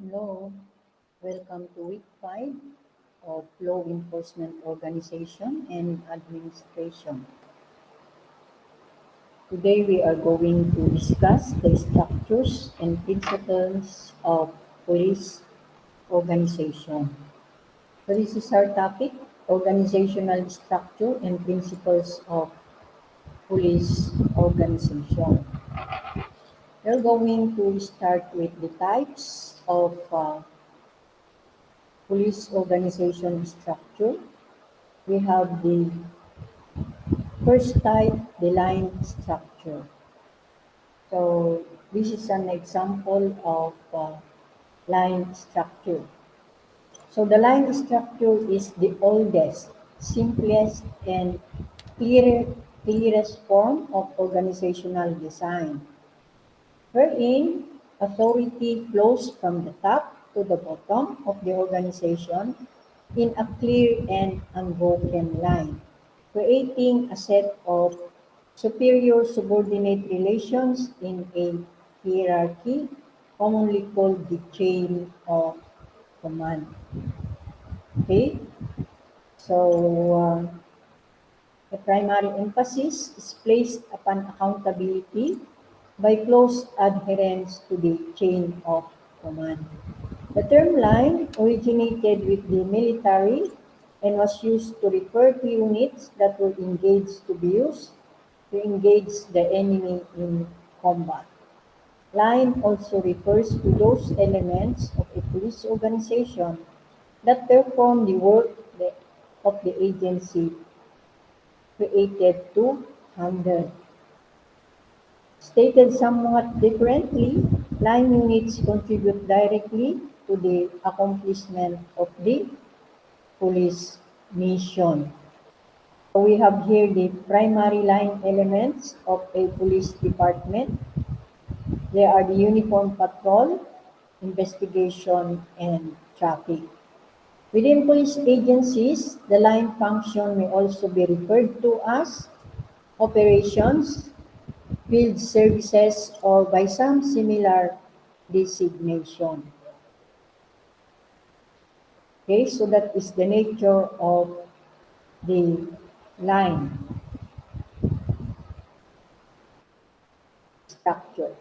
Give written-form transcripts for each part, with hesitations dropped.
Hello, welcome to week 5 of Law Enforcement Organization and Administration. Today we are going to discuss the structures and principles of police organization. So this is our topic, organizational structure and principles of police organization. We're going to start with the types of police organization structure. We have the first type, the line structure. So this is an example of line structure. So the line structure is the oldest, simplest, and clearest form of organizational design, wherein authority flows from the top to the bottom of the organization in a clear and unbroken line, creating a set of superior subordinate relations in a hierarchy, commonly called the chain of command. Okay, so the primary emphasis is placed upon accountability by close adherence to the chain of command. The term line originated with the military and was used to refer to units that were engaged to be used to engage the enemy in combat. Line also refers to those elements of a police organization that perform the work of the agency created to handle. Stated somewhat differently, line units contribute directly to the accomplishment of the police mission. So we have here the primary line elements of a police department. They are the uniform patrol, investigation, and traffic. Within police agencies, the line function may also be referred to as operations, field services, or by some similar designation. Okay, so that is the nature of the line structure.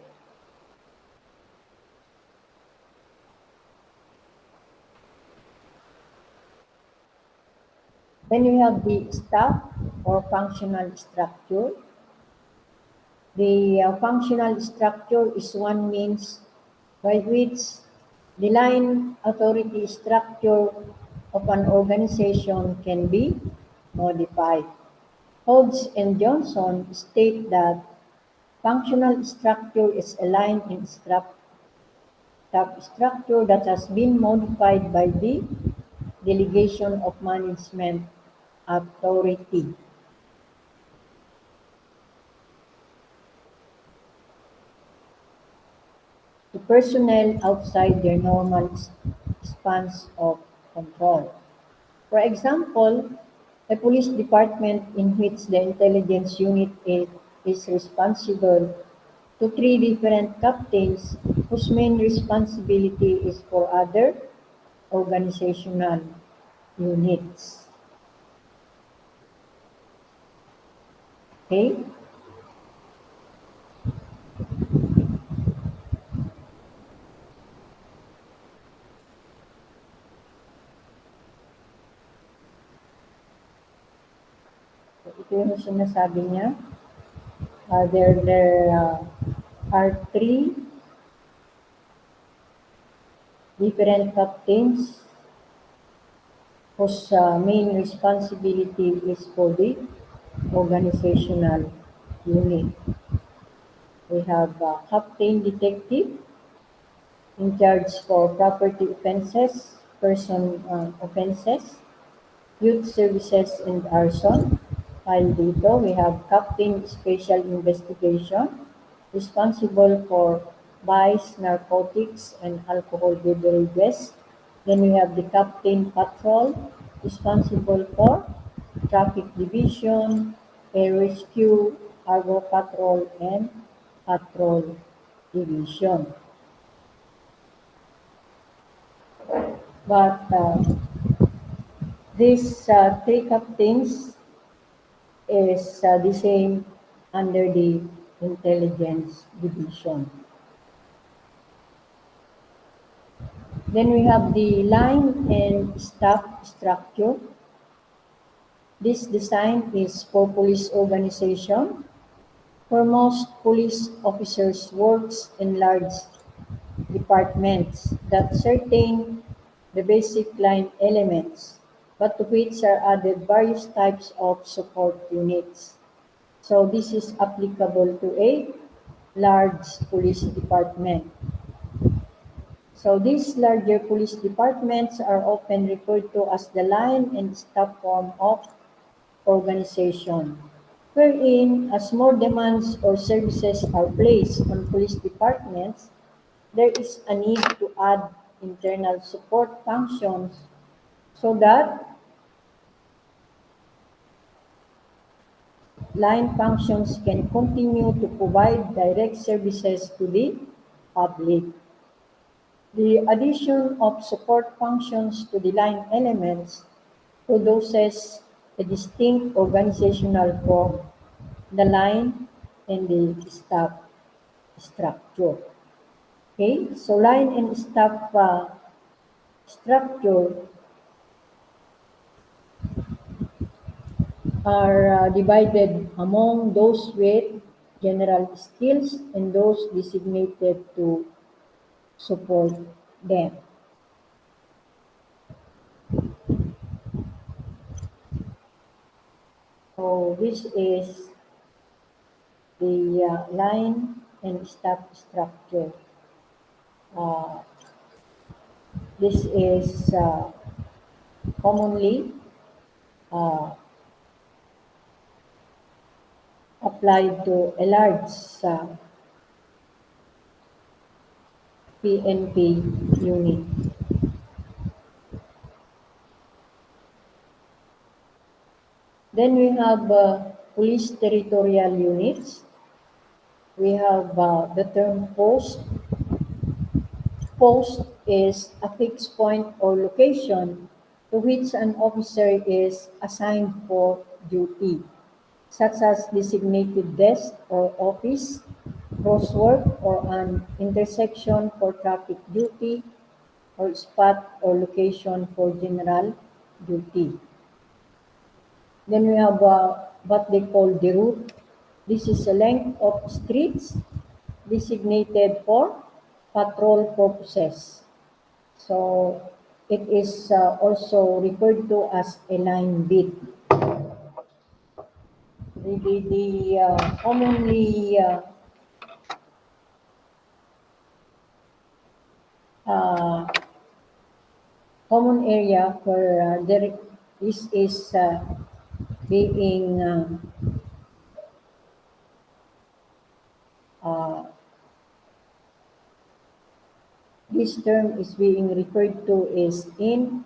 Then we have the staff or functional structure. The functional structure is one means by which the line authority structure of an organization can be modified. Hodge and Johnson state that functional structure is a line in staff structure that has been modified by the delegation of management authority. To personnel outside their normal spans of control. For example, a police department in which the intelligence unit is responsible to three different captains whose main responsibility is for other organizational units. Okay? So, ito yung sinasabi niya. There are three different captains whose main responsibility is for the organizational unit. We have captain detective in charge for property offenses, person offenses, youth services, and arson. While dito, we have captain special investigation responsible for vice, narcotics, and alcohol beverages. Then we have the captain patrol responsible for traffic division, air rescue, harbor patrol, and patrol division. But these three captains is the same under the intelligence division. Then we have the line and staff structure. This design is for police organization. For most police officers works in large departments that certain the basic line elements, but to which are added various types of support units. So this is applicable to a large police department. So these larger police departments are often referred to as the line and staff form of organization, wherein as more demands or services are placed on police departments, there is a need to add internal support functions so that line functions can continue to provide direct services to the public. The addition of support functions to the line elements produces a distinct organizational form, the line and the staff structure. Okay, so line and staff structure are divided among those with general skills and those designated to support them. So this is the line and staff structure. Uh, this is commonly uh, applied to a large PNP unit. Then we have police territorial units. We have the term post. Post is a fixed point or location to which an officer is assigned for duty, such as designated desk or office, crosswalk or an intersection for traffic duty, or spot or location for general duty. Then we have what they call the route. This is a length of streets designated for patrol purposes. So it is also referred to as a line beat. The commonly uh, common area where this is being uh, this term is being referred to is in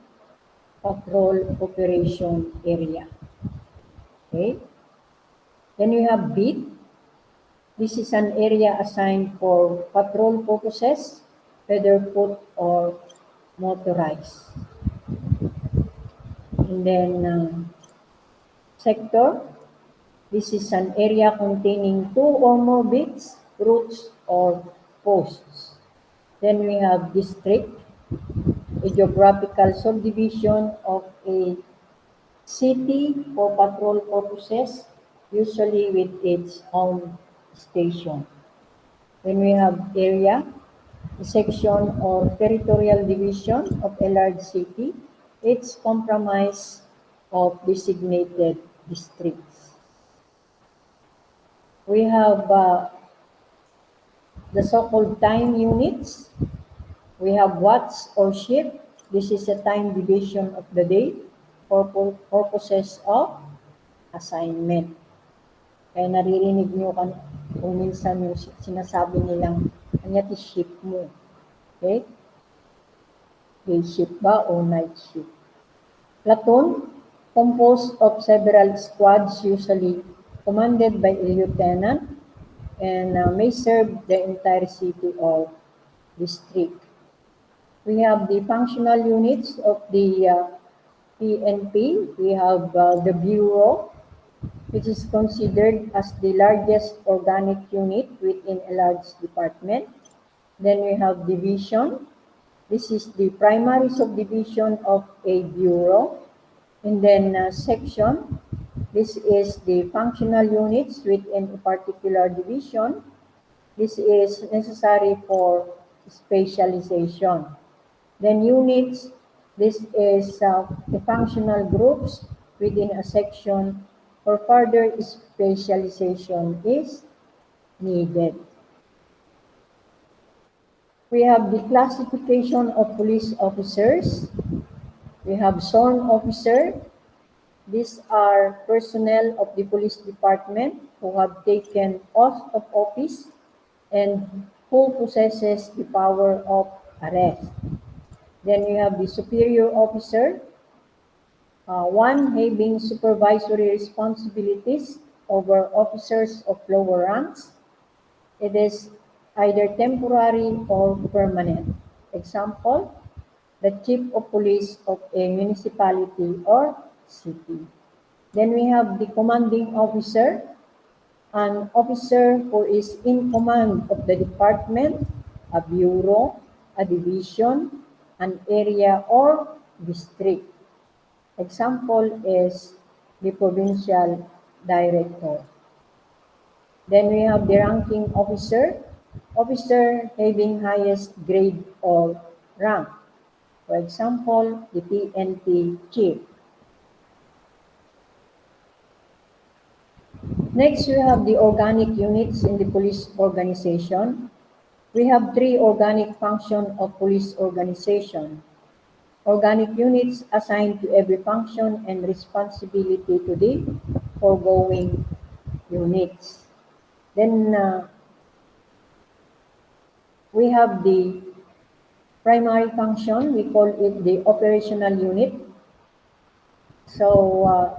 patrol operation area. Okay. Then we have beat. This is an area assigned for patrol purposes, whether foot or motorized. And then sector. This is an area containing two or more beats, routes, or posts. Then we have district, a geographical subdivision of a city for patrol purposes, usually with its own station. Then we have area, a section or territorial division of a large city. It's comprised of designated districts. We have the so-called time units. We have watts or shift. This is a time division of the day for purposes of assignment. Kaya naririnig nyo kung minsan yung sinasabi nilang, kanya shift mo. Okay? Day shift ba o night shift? Platoon, composed of several squads, usually commanded by a lieutenant, and may serve the entire city or district. We have the functional units of the PNP. We have the Bureau, which is considered as the largest organic unit within a large department. Then we have division. This is the primary subdivision of a bureau. And then section. This is the functional units within a particular division. This is necessary for specialization. Then units, this is the functional groups within a section for further specialization is needed. We have the classification of police officers. We have sworn officer. These are personnel of the police department who have taken oath of office and who possesses the power of arrest. Then we have the superior officer, one having supervisory responsibilities over officers of lower ranks. It is either temporary or permanent. Example, the chief of police of a municipality or city. Then we have the commanding officer, an officer who is in command of the department, a bureau, a division, an area, or district. Example is the provincial director. Then we have the ranking officer, officer having highest grade or rank. For example, the PNP chief. Next, we have the organic units in the police organization. We have 3 organic functions of police organization. Organic units assigned to every function and responsibility to the foregoing units. Then we have the primary function. We call it the operational unit. So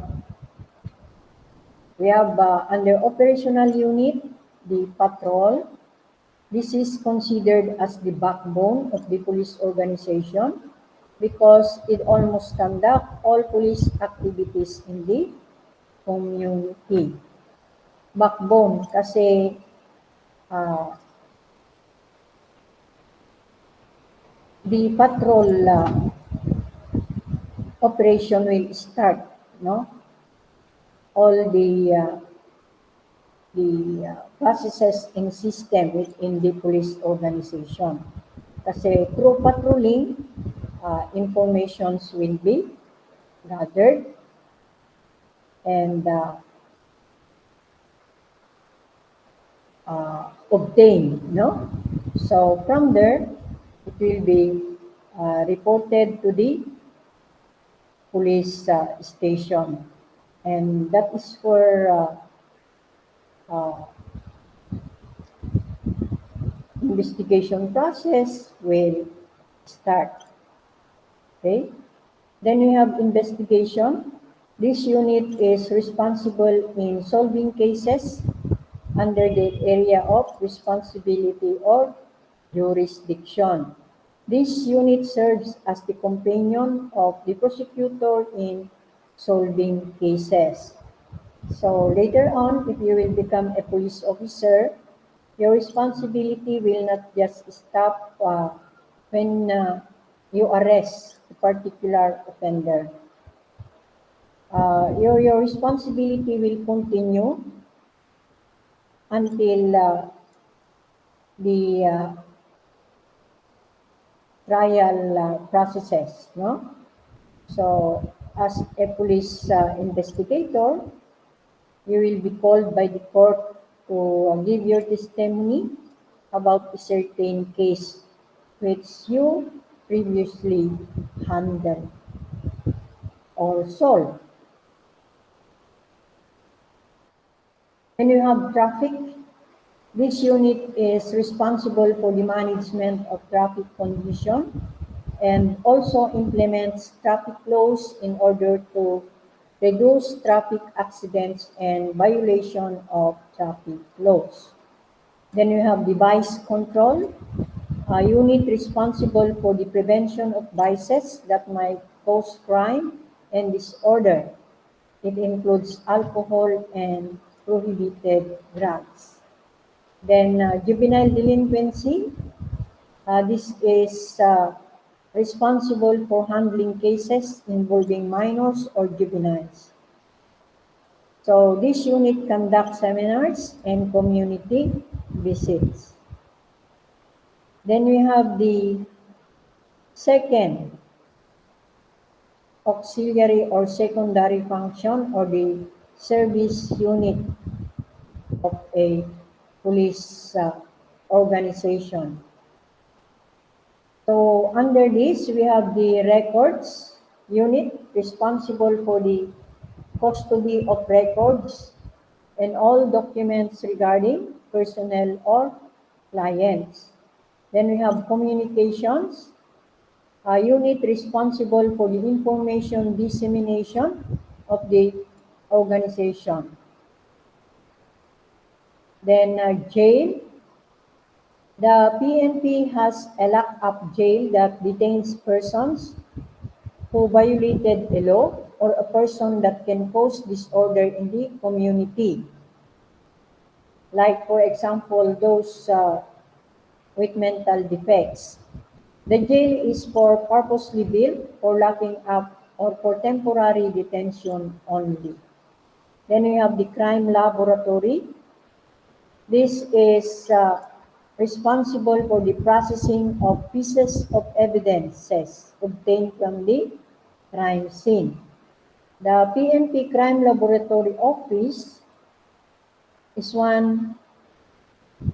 we have under operational unit, the patrol. This is considered as the backbone of the police organization because it almost conducts all police activities in the community. Backbone kasi the patrol operation will start, no? All the processes and system within the police organization. Kasi through patrolling, informations will be gathered and obtained, no? So from there, it will be reported to the police station, and that is where investigation process will start. Okay, then we have investigation. This unit is responsible in solving cases under the area of responsibility or jurisdiction. This unit serves as the companion of the prosecutor in solving cases. So later on, if you will become a police officer, your responsibility will not just stop when you arrest a particular offender. Your responsibility will continue until the trial processes, no? So as a police investigator, you will be called by the court to give your testimony about a certain case which you previously handled or solved. When you have traffic, this unit is responsible for the management of traffic condition and also implements traffic laws in order to reduce traffic accidents and violation of traffic laws. Then you have device control. a unit responsible for the prevention of vices that might cause crime and disorder. It includes alcohol and prohibited drugs. Then juvenile delinquency, this is responsible for handling cases involving minors or juveniles. So this unit conducts seminars and community visits. Then we have the second auxiliary or secondary function, or the service unit of a police organization. So under this, we have the records unit responsible for the custody of records and all documents regarding personnel or clients. Then we have communications, a unit responsible for the information dissemination of the organization. Then jail. The PNP has a lock-up jail that detains persons who violated a law or a person that can cause disorder in the community. Like, for example, those with mental defects. The jail is for purposely built for locking up or for temporary detention only. Then we have the crime laboratory. This is responsible for the processing of pieces of evidences obtained from the crime scene. The PNP Crime Laboratory Office is one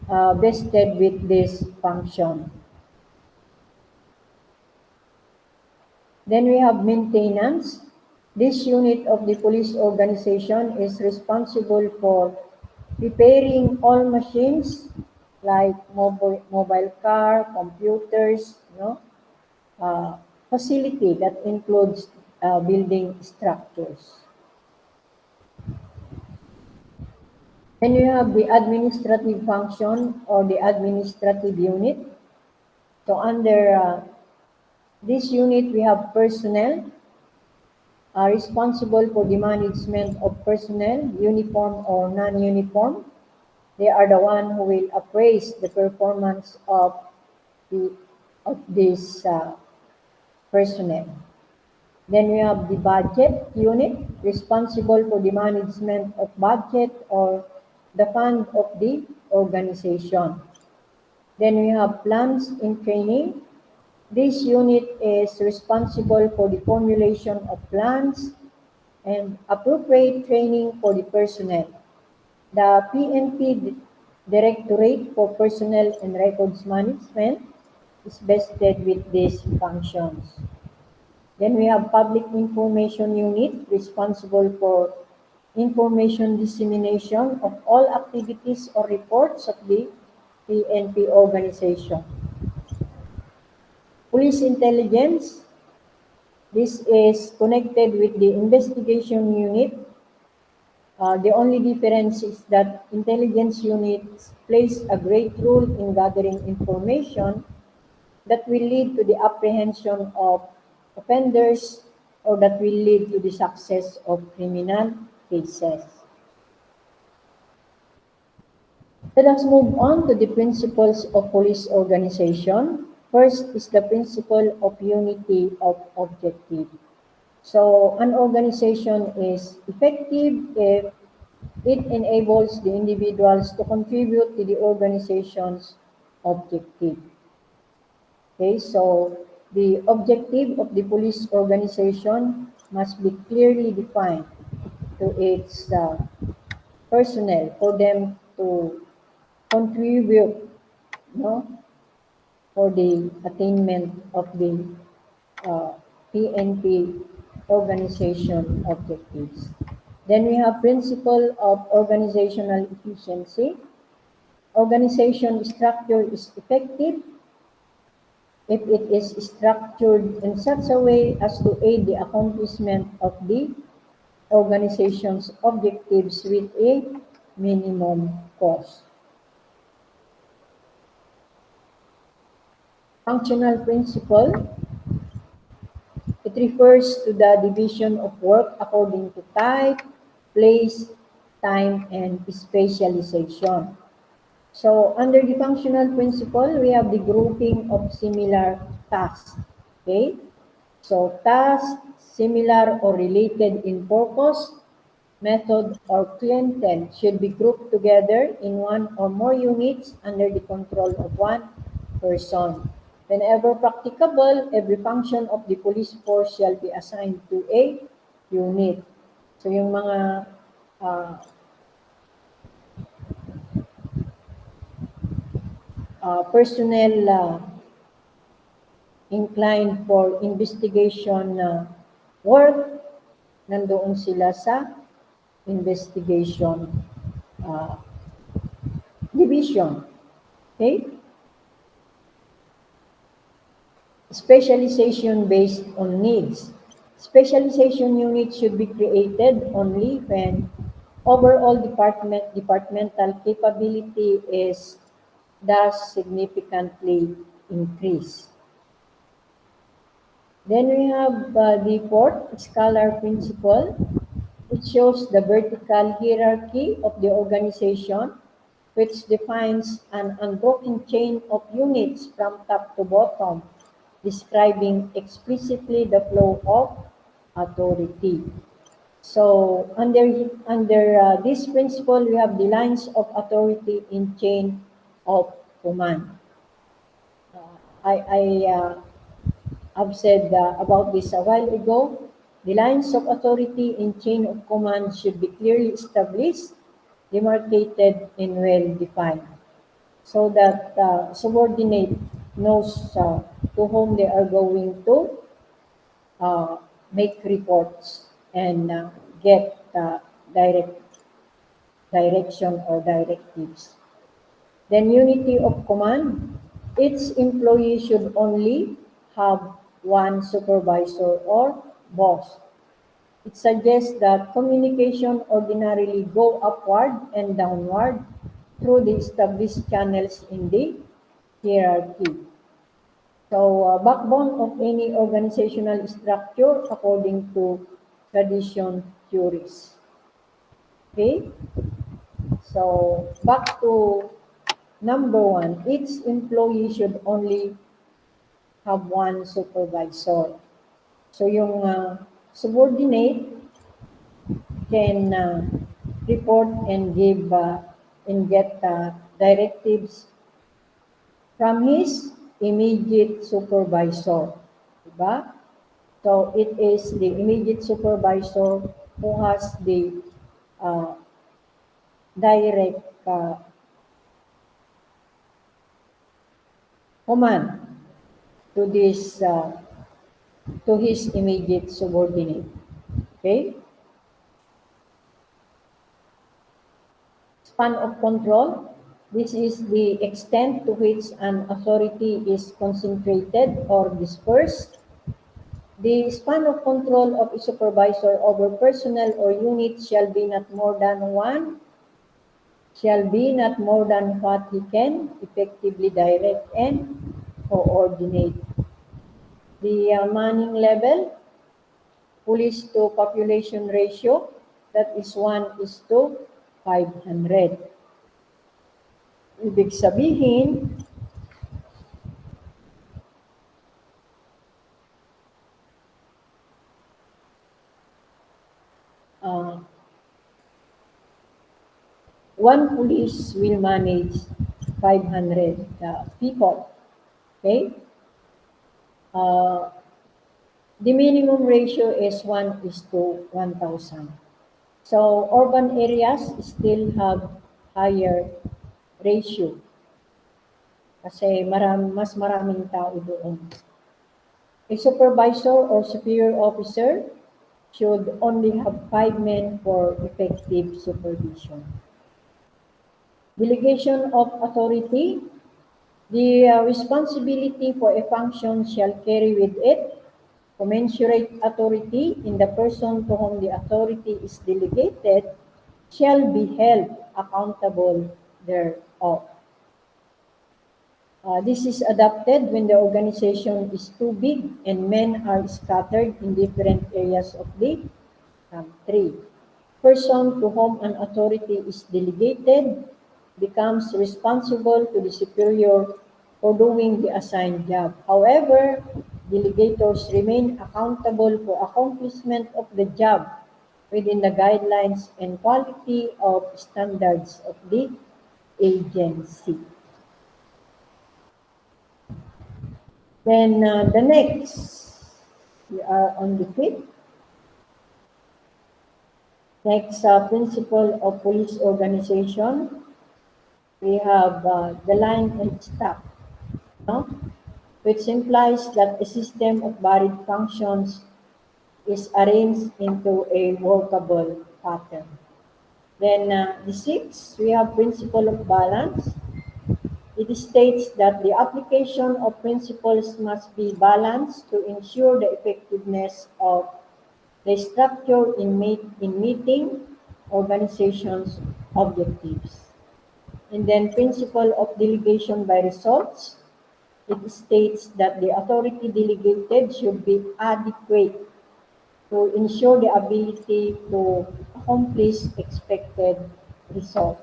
vested with this function. Then we have maintenance. This unit of the police organization is responsible for repairing all machines like mobile car, computers, facility that includes building structures. Then you have the administrative function or the administrative unit. So under this unit, we have personnel responsible for the management of personnel, uniform or non-uniform. They are the one who will appraise the performance of this personnel. Then we have the budget unit, responsible for the management of budget or the fund of the organization. Then we have plans in training. This unit is responsible for the formulation of plans and appropriate training for the personnel. The PNP Directorate for Personnel and Records Management is vested with these functions. Then we have Public Information Unit, responsible for information dissemination of all activities or reports of the PNP organization. Police Intelligence, this is connected with the Investigation Unit. The only difference is that intelligence units plays a great role in gathering information that will lead to the apprehension of offenders or that will lead to the success of criminal cases. Let us move on to the principles of police organization. First is the principle of unity of objective. So an organization is effective if it enables the individuals to contribute to the organization's objective. Okay, so the objective of the police organization must be clearly defined to its personnel for them to contribute, for the attainment of the PNP organization objectives. Then we have principle of organizational efficiency. Organization structure is effective if it is structured in such a way as to aid the accomplishment of the organization's objectives with a minimum cost. functional principle, it refers to the division of work according to type, place, time, and specialization. So under the functional principle, we have the grouping of similar tasks. Okay? So tasks similar or related in purpose, method, or clientele should be grouped together in one or more units under the control of one person. Whenever practicable, every function of the police force shall be assigned to a unit. So yung mga personnel inclined for investigation work, nandoon sila sa investigation uh, division. Okay? Specialization based on needs. Specialization units should be created only when overall departmental capability is thus significantly increased. Then we have the fourth scalar principle. It shows the vertical hierarchy of the organization, which defines an unbroken chain of units from top to bottom, describing explicitly the flow of authority. So under this principle, we have the lines of authority in chain of command. I I've said about this a while ago. The lines of authority in chain of command should be clearly established, demarcated, and well defined, so that subordinate knows to whom they are going to uh, make reports and get direction or directives. Then unity of command. Each employee should only have one supervisor or boss. It suggests that communication ordinarily go upward and downward through the established channels in the hierarchy. So, backbone of any organizational structure according to tradition theories. Okay? So, back to number one, each employee should only have one supervisor. So yung subordinate can report and give and get directives from his immediate supervisor. Diba? So it is the immediate supervisor who has the uh, direct command to this to his immediate subordinate. Okay? Span of control. This is the extent to which an authority is concentrated or dispersed. The span of control of a supervisor over personnel or units shall be not more than what he can effectively direct and coordinate. The manning level, police to population ratio, that is 1:500. Ibig sabihin, one police will manage 500 people. Okay? The minimum ratio is 1:1,000. So urban areas still have higher ratio kasi mas maraming tao doon. A supervisor or superior officer should only have 5 men for effective supervision. Delegation of authority. The responsibility for a function shall carry with it commensurate authority, in the person to whom the authority is delegated shall be held accountable thereof. This is adopted when the organization is too big and men are scattered in different areas of the country. Person to whom an authority is delegated becomes responsible to the superior for doing the assigned job. However, delegators remain accountable for accomplishment of the job within the guidelines and quality of standards of the agency. Then the next, we are on the fifth. Next, principle of police organization. We have the line and staff, no? Which implies that a system of varied functions is arranged into a workable pattern. Then the sixth, we have principle of balance. It states that the application of principles must be balanced to ensure the effectiveness of the structure in meeting organization's objectives. And then principle of delegation by results. It states that the authority delegated should be adequate to ensure the ability to accomplish expected result.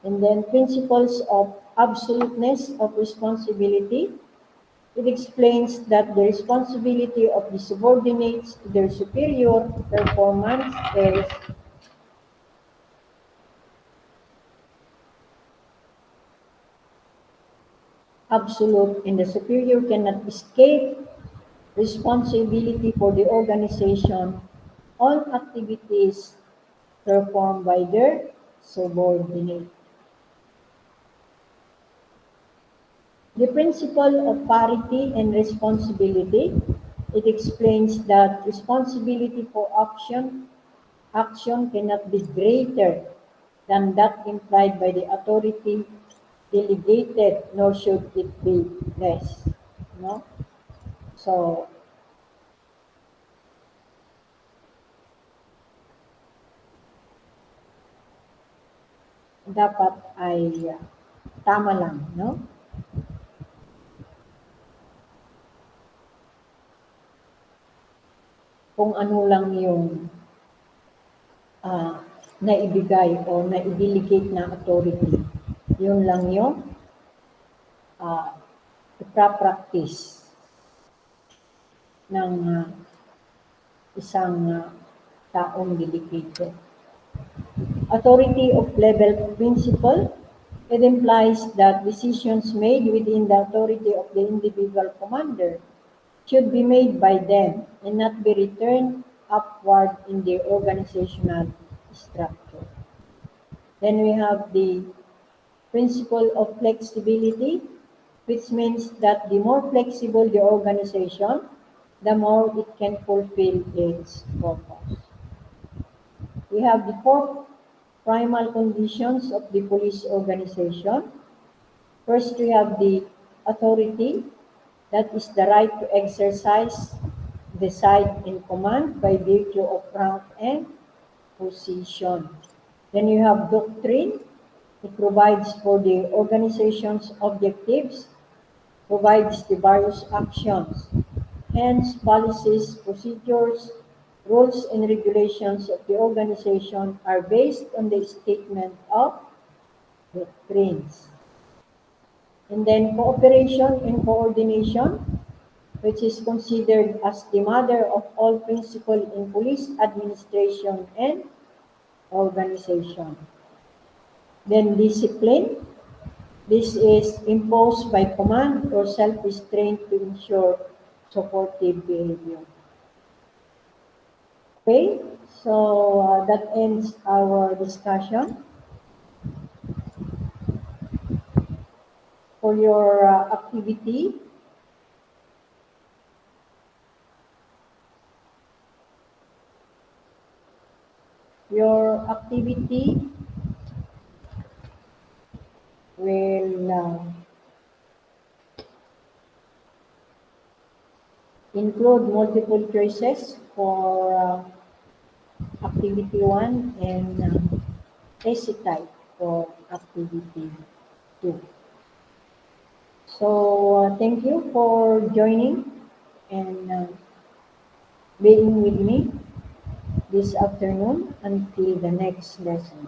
And then principles of absoluteness of responsibility. It explains that the responsibility of the subordinates to their superior performance is absolute and the superior cannot escape responsibility for the organization on activities performed by their subordinate. The principle of parity and responsibility, it explains that responsibility for action cannot be greater than that implied by the authority delegated, nor should it be less. No? So, dapat ay tama lang, no? Kung ano lang yung naibigay o na-delegate na authority, yun lang yung ipapractice ng isang taong delegated. Authority of level principle, it implies that decisions made within the authority of the individual commander should be made by them and not be returned upward in the organizational structure. Then we have the principle of flexibility, which means that the more flexible the organization, the more it can fulfill its purpose. We have the four primal conditions of the police organization. First, we have the authority, that is the right to exercise, decide, and command by virtue of rank and position. Then you have doctrine. It provides for the organization's objectives, provides the various actions, hence policies, procedures, rules, and regulations of the organization are based on the statement of doctrines. And then cooperation and coordination, which is considered as the mother of all principle in police administration and organization. Then discipline. This is imposed by command or self-restraint to ensure supportive behavior. Okay, so that ends our discussion. For your activity, will include multiple choices for activity 1 and essay type for activity 2. So thank you for joining and being with me this afternoon until the next lesson.